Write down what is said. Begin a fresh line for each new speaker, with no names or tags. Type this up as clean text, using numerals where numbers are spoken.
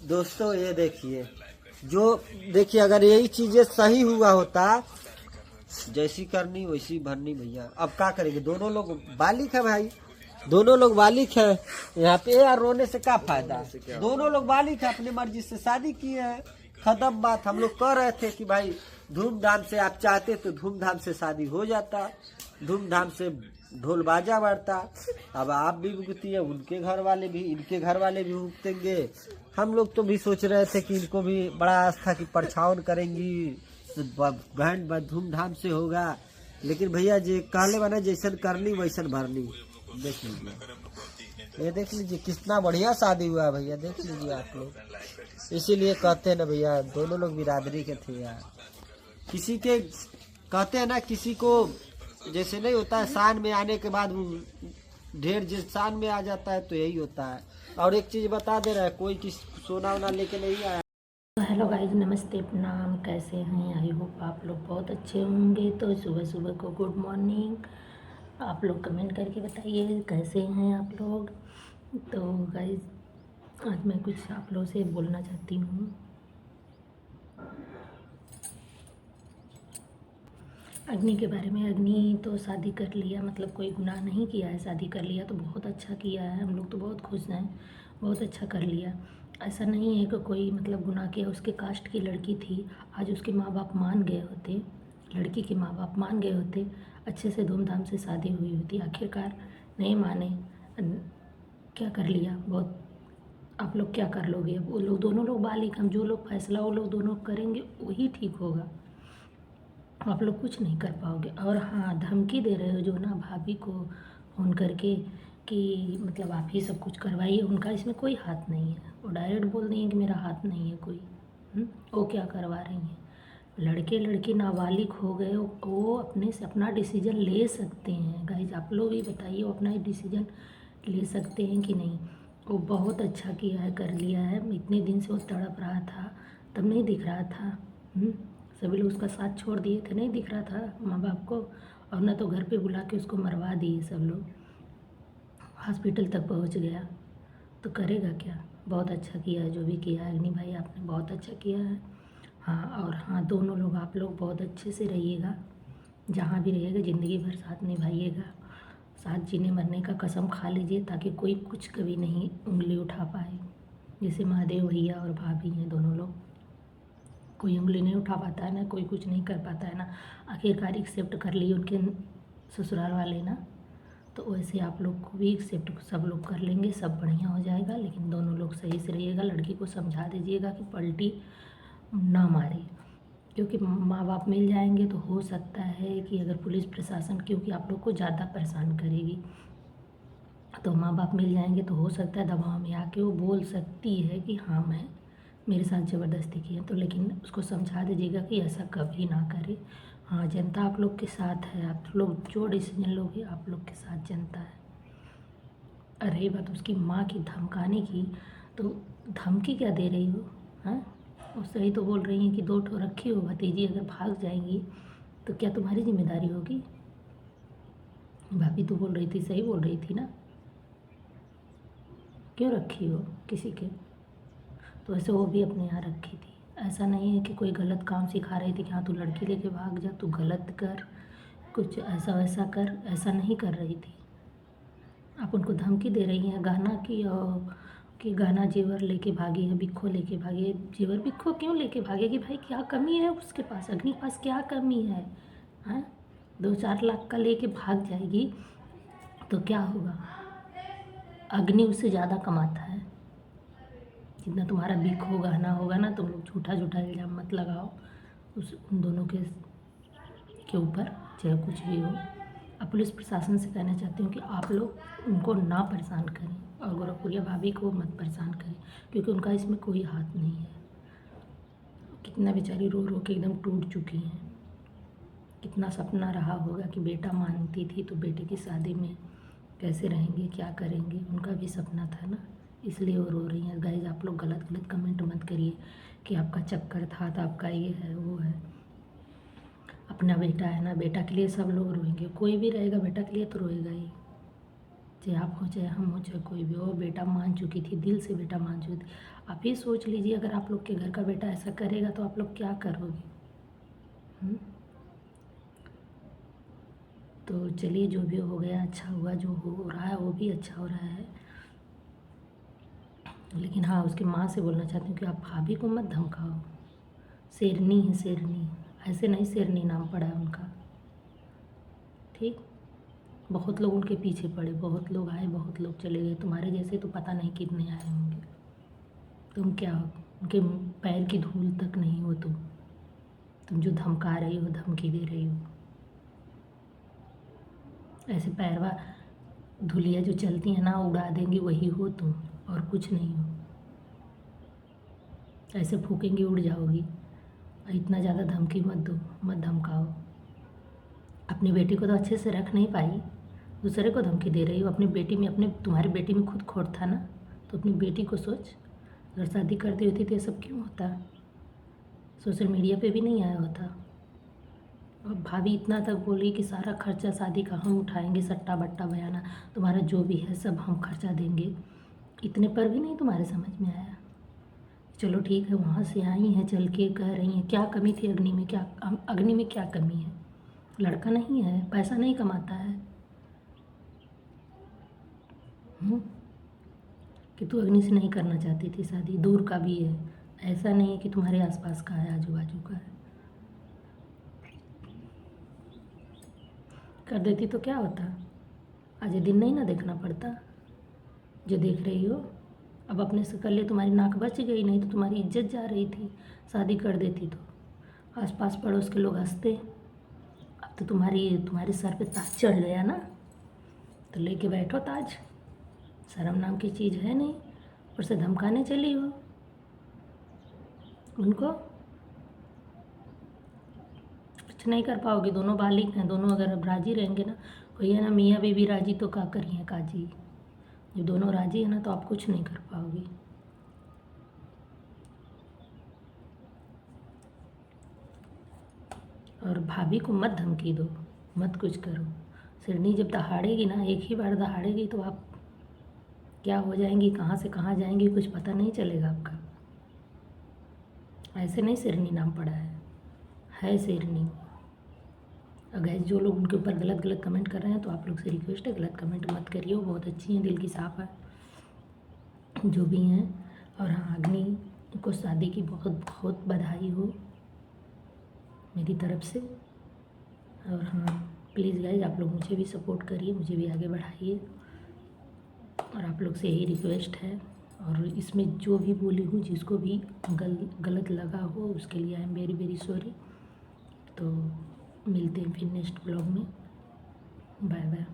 दोस्तों ये देखिए, जो देखिए अगर यही चीजें सही हुआ होता, जैसी करनी वैसी भरनी भैया। अब क्या करेंगे, दोनों लोग बालिक है भाई, दोनों लोग बालिक है। यहाँ पे यार रोने से क्या फायदा, दोनों लोग बालिक है, अपनी मर्जी से शादी किए हैं, खत्म बात। हम लोग कह रहे थे कि भाई धूमधाम से, आप चाहते तो धूमधाम से शादी हो जाता, धूमधाम से ढोल बाजा बढ़ता। अब आप भी भुगती है, उनके घर वाले भी, इनके घर वाले भी भुगतेंगे। हम लोग तो भी सोच रहे थे कि इनको भी बड़ा आस्था की परछावन करेंगी, बैंड धूमधाम से होगा। लेकिन भैया जी कहले बना, जैसन करनी वैसन भरनी। देख लीजिए, ये देख लीजिए कितना बढ़िया शादी हुआ है भैया, देख लीजिए आप लोग। इसीलिए कहते हैं ना भैया, दोनों लोग बिरादरी के थे यार। किसी के कहते हैं ना, किसी को जैसे नहीं होता है, शान में आने के बाद ढेर जिस शान में आ जाता है तो यही होता है। और एक चीज बता दे रहा है, कोई किस सोना वोना लेके नहीं आया।
हेलो गाइस, नमस्ते, प्रणाम। कैसे हैं? आई होप आप लोग बहुत अच्छे होंगे। तो सुबह सुबह को गुड मॉर्निंग। आप लोग कमेंट करके बताइए कैसे हैं आप लोग। तो गाइस आज मैं कुछ आप लोगों से बोलना चाहती हूँ। अग्नि के बारे में। अग्नि तो शादी कर लिया, मतलब कोई गुनाह नहीं किया है, शादी कर लिया तो बहुत अच्छा किया है। हम लोग तो बहुत खुश हैं, बहुत अच्छा कर लिया। ऐसा नहीं है कि कोई मतलब गुनाह किया। उसके कास्ट की लड़की थी, आज उसके माँ बाप मान गए होते, लड़की के माँ बाप मान गए होते, अच्छे से धूमधाम से शादी हुई होती। आखिरकार नहीं माने, क्या कर लिया। बहुत आप लोग क्या कर लोगे। अब वो लोग दोनों लोग बालिक, हम जो लोग फैसला वो लोग दोनों करेंगे वही ठीक होगा। आप लोग कुछ नहीं कर पाओगे। और हाँ, धमकी दे रहे हो जो ना भाभी को फ़ोन करके कि मतलब आप ही सब कुछ करवाइए, उनका इसमें कोई हाथ नहीं है। वो डायरेक्ट बोल रही हैं कि मेरा हाथ नहीं है कोई। वो क्या करवा रही हैं। लड़के लड़की नाबालिग हो गए, वो अपने से अपना डिसीजन ले सकते हैं। गाइज आप लोग ही बताइए, वो अपना डिसीजन ले सकते हैं कि नहीं। वो बहुत अच्छा किया है, कर लिया है। इतने दिन से वो तड़प रहा था, तब नहीं दिख रहा था। सभी लोग उसका साथ छोड़ दिए थे, नहीं दिख रहा था माँ बाप को। और ना तो घर पे बुला के उसको मरवा दिए सब लोग, हॉस्पिटल तक पहुँच गया। तो करेगा क्या। बहुत अच्छा किया है जो भी किया है अग्नि भाई, आपने बहुत अच्छा किया है। हाँ, और हाँ, दोनों लोग आप लोग बहुत अच्छे से रहिएगा, जहाँ भी रहिएगा ज़िंदगी भर साथ निभाइएगा। साथ जीने मरने का कसम खा लीजिए, ताकि कोई कुछ कभी नहीं उंगली उठा पाए। जैसे महादेव भैया और भाभी हैं दोनों लोग, कोई उंगली नहीं उठा पाता है ना, कोई कुछ नहीं कर पाता है ना। आखिरकार एक्सेप्ट कर लिए उनके ससुराल वाले ना, तो वैसे आप लोग को भी एक्सेप्ट सब लोग कर लेंगे, सब बढ़िया हो जाएगा। लेकिन दोनों लोग सही से रहिएगा, लड़की को समझा दीजिएगा कि पलटी ना मारे, क्योंकि माँ बाप मिल जाएंगे तो हो सकता है कि अगर पुलिस प्रशासन, क्योंकि आप लोग को ज़्यादा परेशान करेगी, तो माँ बाप मिल जाएंगे तो हो सकता है दबाव में आके वो बोल सकती है कि हाँ मैं मेरे साथ ज़बरदस्ती की है। तो लेकिन उसको समझा दीजिएगा कि ऐसा कभी ना करे। हाँ, जनता आप लोग के साथ है, आप लोग जो डिसीजन लोगे आप लोग के साथ जनता है। और रही बात उसकी माँ की धमकाने की, तो धमकी क्या दे रही हो। हाँ, वो सही तो बोल रही हैं कि 2 ठो रखी हो भतीजी, अगर भाग जाएंगी तो क्या तुम्हारी जिम्मेदारी होगी। भाभी तो बोल रही थी, सही बोल रही थी ना, क्यों रखी हो किसी के। तो वैसे वो भी अपने यहाँ रखी थी। ऐसा नहीं है कि कोई गलत काम सिखा रही थी कि हाँ तू लड़की लेके भाग जा, तू गलत कर, कुछ ऐसा वैसा कर, ऐसा नहीं कर रही थी। आप उनको धमकी दे रही हैं गहना की, और कि गहना जेवर लेके भागी है, बिक्खो लेके भागी है। जेवर बिक्खो क्यों लेके भागेगी भाई, क्या कमी है उसके पास, अग्नि के पास क्या कमी है। हाँ, 2-4 लाख का लेके भाग जाएगी तो क्या होगा। अग्नि उससे ज़्यादा कमाता है। जितना तुम्हारा बिक हो गहना होगा ना, तुम लोग झूठा झूठा इल्ज़ाम मत लगाओ उन दोनों के ऊपर, चाहे कुछ भी हो। अब पुलिस प्रशासन से कहना चाहती हूँ कि आप लोग उनको ना परेशान करें, और गोरखपुरिया भाभी को मत परेशान करें, क्योंकि उनका इसमें कोई हाथ नहीं है। कितना बेचारी रो रो के एकदम टूट चुकी हैं। कितना सपना रहा होगा कि बेटा मानती थी तो बेटे की शादी में कैसे रहेंगे, क्या करेंगे, उनका भी सपना था ना, इसलिए वो रो रही हैं। गाइज आप लोग गलत गलत कमेंट मत करिए कि आपका चक्कर था तो आपका ये है वो है। अपना बेटा है ना, बेटा के लिए सब लोग रोएंगे, कोई भी रहेगा बेटा के लिए तो रोएगा ही। चाहे आप हो चाहे हम हो चाहे कोई भी हो, बेटा मान चुकी थी, दिल से बेटा मान चुकी थी। आप ही सोच लीजिए अगर आप लोग के घर का बेटा ऐसा करेगा तो आप लोग क्या करोगे? तो चलिए जो भी हो गया अच्छा हुआ, जो हो रहा है वो भी अच्छा हो रहा है। लेकिन हाँ, उसकी माँ से बोलना चाहती हूँ कि आप भाभी को मत धमकाओ। शेरनी है शेरनी, ऐसे नहीं शेरनी नाम पड़ा है उनका, ठीक। बहुत लोग उनके पीछे पड़े, बहुत लोग आए, बहुत लोग चले गए, तुम्हारे जैसे तो पता नहीं कितने आए होंगे। तुम क्या हो? उनके पैर की धूल तक नहीं हो तुम जो धमका रही हो, धमकी दे रही हो। ऐसे पैरवा धुलिया जो चलती है ना उड़ा देंगी, वही हो तुम, और कुछ नहीं हो। ऐसे फूकेंगी उड़ जाओगी। इतना ज़्यादा धमकी मत दो, मत धमकाओ। अपनी बेटी को तो अच्छे से रख नहीं पाई, दूसरे को धमकी दे रही हो। अपनी बेटी में, तुम्हारी बेटी में खुद खोट था ना, तो अपनी बेटी को सोच। अगर शादी कर दी होती तो ये सब क्यों होता? सोशल मीडिया पे भी नहीं आया होता। और भाभी इतना तक बोली कि सारा खर्चा शादी का हम उठाएंगे, सट्टा बट्टा बयाना तुम्हारा जो भी है सब हम खर्चा देंगे। इतने पर भी नहीं तुम्हारे समझ में आया? चलो ठीक है, वहाँ से आई हैं, चल के कह रही हैं क्या कमी थी अग्नि में? क्या अग्नि में क्या कमी है? लड़का नहीं है, पैसा नहीं कमाता है? कि तू अग्नि से नहीं करना चाहती थी शादी? दूर का भी है, ऐसा नहीं है कि तुम्हारे आसपास का है, आजू बाजू का है। कर देती तो क्या होता? आज ये दिन नहीं ना देखना पड़ता जो देख रही हो। अब अपने से कर ले, तुम्हारी नाक बच गई, नहीं तो तुम्हारी इज्जत जा रही थी। शादी कर देती तो आसपास पड़ोस के लोग हंसते। अब तो तुम्हारे सर पे ताज चढ़ गया ना, तो लेके बैठो ताज। शर्म नाम की चीज़ है नहीं, और से धमकाने चली हो उनको। कुछ नहीं कर पाओगे, दोनों बालिग हैं, दोनों अगर अब राजी रहेंगे ना, कोई है ना मियाँ बीवी राजी तो का करिए काजी। जब दोनों राजी है ना तो आप कुछ नहीं कर पाओगे। और भाभी को मत धमकी दो, मत कुछ करो। सिरनी जब दहाड़ेगी ना, एक ही बार दहाड़ेगी तो आप क्या हो जाएंगी, कहाँ से कहाँ जाएंगी, कुछ पता नहीं चलेगा आपका। ऐसे नहीं शेरनी नाम पड़ा है शेरनी। अगर जो लोग उनके ऊपर गलत गलत कमेंट कर रहे हैं तो आप लोग से रिक्वेस्ट है, गलत कमेंट मत करिए। वो बहुत अच्छी हैं, दिल की साफ़ है जो भी हैं। और हाँ, अग्नि को शादी की बहुत बहुत बधाई हो मेरी तरफ से। और हाँ प्लीज़ गाइज, आप लोग मुझे भी सपोर्ट करिए, मुझे भी आगे बढ़ाइए, और आप लोग से यही रिक्वेस्ट है। और इसमें जो भी बोली हूँ, जिसको भी गलत लगा हो उसके लिए I am very very sorry. तो मिलते हैं फिर नेक्स्ट ब्लॉग में। Bye bye.